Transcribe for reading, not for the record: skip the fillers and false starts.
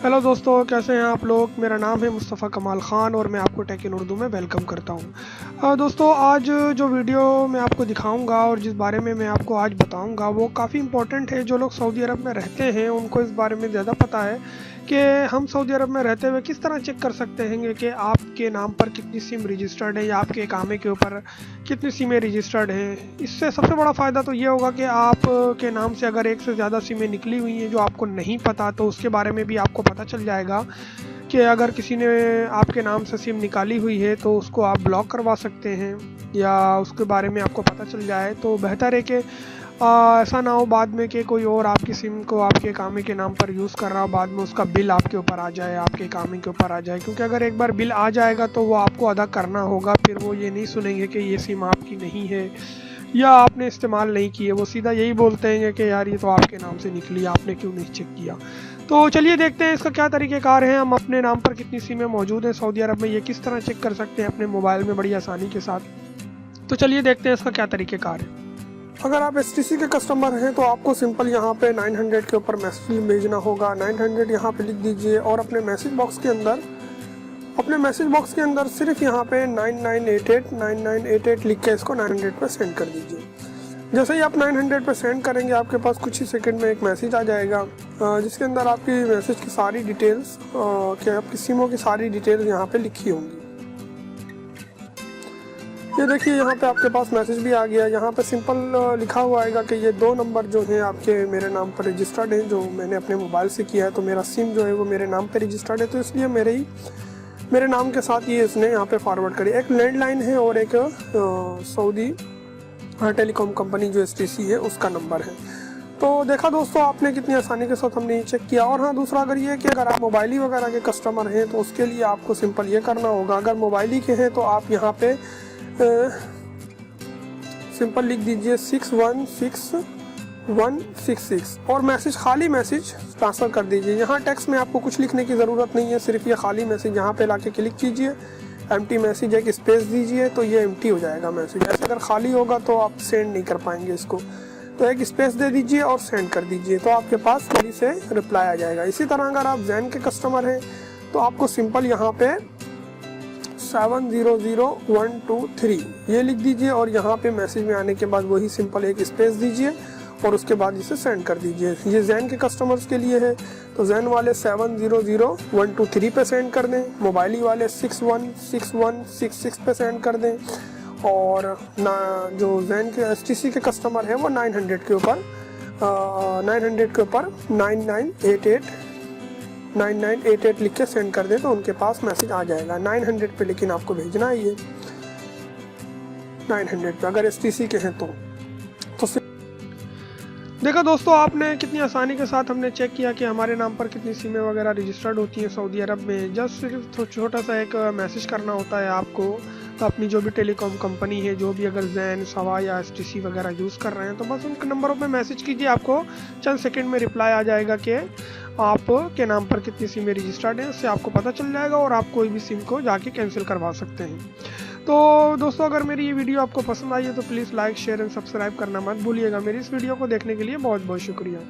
Hello दोस्तों, कैसे हैं आप लोग। मेरा नाम है मुस्तफ़ा कमाल ख़ान और मैं आपको टेक इन उर्दू में वेलकम करता हूं। दोस्तों, आज जो वीडियो मैं आपको दिखाऊंगा और जिस बारे में मैं आपको आज बताऊंगा वो काफ़ी इम्पोर्टेंट है। जो लोग सऊदी अरब में रहते हैं उनको इस बारे में ज़्यादा पता है कि हम सऊदी अरब में रहते हुए किस तरह चेक कर सकते हैं कि आपके नाम पर कितनी सिम रजिस्टर्ड है या आपके इकामे के ऊपर कितनी सिमें रजिस्टर्ड हैं। इससे सबसे बड़ा फ़ायदा तो ये होगा कि आप के नाम से अगर एक से ज़्यादा सिमें निकली हुई हैं जो आपको नहीं पता, तो उसके बारे में भी आपको पता चल जाएगा कि अगर किसी ने आपके नाम से सिम निकाली हुई है तो उसको आप ब्लॉक करवा सकते हैं या उसके बारे में आपको पता चल जाए। तो बेहतर है कि ऐसा ना हो बाद में कि कोई और आपकी सिम को आपके कामे के नाम पर यूज़ कर रहा हो, बाद में उसका बिल आपके ऊपर आ जाए, आपके कामे के ऊपर आ जाए। क्योंकि अगर एक बार बिल आ जाएगा तो वो आपको अदा करना होगा, फिर वो ये नहीं सुनेंगे कि ये सिम आपकी नहीं है या आपने इस्तेमाल नहीं की है। वो सीधा यही बोलते हैं कि यार ये तो आपके नाम से निकली, आपने क्यों नहीं चेक किया। तो चलिए देखते हैं इसका क्या तरीक़ेकार है। हम अपने नाम पर कितनी सिमें मौजूद हैं सऊदी अरब में ये किस तरह चेक कर सकते हैं अपने मोबाइल में बड़ी आसानी के साथ। तो चलिए देखते हैं इसका क्या तरीक़ेकार है। अगर आप STC के कस्टमर हैं तो आपको सिंपल यहाँ पे 900 के ऊपर मैसेज भेजना होगा। 900 यहाँ पे लिख दीजिए और अपने मैसेज बॉक्स के अंदर सिर्फ यहाँ पे 9988 लिख के इसको 900 पे सेंड कर दीजिए। जैसे ही आप 900 पे सेंड करेंगे आपके पास कुछ ही सेकंड में एक मैसेज आ जाएगा जिसके अंदर आपकी मैसेज की सारी डिटेल्स आपकी सिमों की सारी डिटेल्स यहाँ पे लिखी होंगी। ये देखिए यहाँ पे आपके पास मैसेज भी आ गया। यहाँ पे सिंपल लिखा हुआ आएगा कि ये 2 नंबर जो हैं आपके मेरे नाम पर रजिस्टर्ड हैं, जो मैंने अपने मोबाइल से किया है। तो मेरा सिम जो है वो मेरे नाम पे रजिस्टर्ड है, तो इसलिए मेरे नाम के साथ ये इसने यहाँ पे फॉरवर्ड करी। एक लैंडलाइन है और एक सऊदी टेलीकॉम कंपनी जो STC है उसका नंबर है। तो देखा दोस्तों आपने कितनी आसानी के साथ हमने चेक किया। और हाँ, दूसरा अगर ये कि अगर आप मोबाइली वगैरह के कस्टमर हैं तो उसके लिए आपको सिंपल ये करना होगा। अगर मोबाइली के हैं तो आप यहाँ पे सिंपल लिख दीजिए 616166 और खाली मैसेज ट्रांसफ़र कर दीजिए। यहाँ टेक्स्ट में आपको कुछ लिखने की ज़रूरत नहीं है, सिर्फ ये खाली मैसेज यहाँ पे लाके क्लिक कीजिए, एम्प्टी मैसेज एक स्पेस दीजिए तो ये एम्प्टी हो जाएगा मैसेज। ऐसे अगर खाली होगा तो आप सेंड नहीं कर पाएंगे इसको, तो एक स्पेस दे दीजिए और सेंड कर दीजिए तो आपके पास जल्दी से रिप्लाई आ जाएगा। इसी तरह अगर आप जैन के कस्टमर हैं तो आपको सिंपल यहाँ पे 700123 ये लिख दीजिए और यहाँ पे मैसेज में आने के बाद वही सिंपल एक स्पेस दीजिए और उसके बाद इसे सेंड कर दीजिए। ये जैन के कस्टमर्स के लिए है, तो जैन वाले 700123 पे सेंड कर दें, मोबाइली वाले 616166 पे सेंड कर दें और ना जो जैन के STC के कस्टमर है वो 900 के ऊपर 9988 लिख के सेंड कर दे तो उनके पास मैसेज आ जाएगा 900 पे। लेकिन आपको भेजना है ये 900 पे अगर STC के हैं तो देखा दोस्तों आपने कितनी आसानी के साथ हमने चेक किया कि हमारे नाम पर कितनी सिमें वगैरह रजिस्टर्ड होती हैं सऊदी अरब में। जस्ट सिर्फ छोटा सा एक मैसेज करना होता है आपको। तो अपनी जो भी टेलीकॉम कंपनी है, जो भी अगर जैन, सवा या STC वगैरह यूज़ कर रहे हैं तो बस उनके नंबरों पे मैसेज कीजिए, आपको चंद सेकंड में रिप्लाई आ जाएगा कि आपके नाम पर कितनी सिमें रजिस्टर्ड हैं। उससे आपको पता चल जाएगा और आप कोई भी सिम को जाके कैंसिल करवा सकते हैं। तो दोस्तों अगर मेरी ये वीडियो आपको पसंद आई है तो please like, share and subscribe करना मत भूलिएगा। मेरी इस वीडियो को देखने के लिए बहुत बहुत शुक्रिया।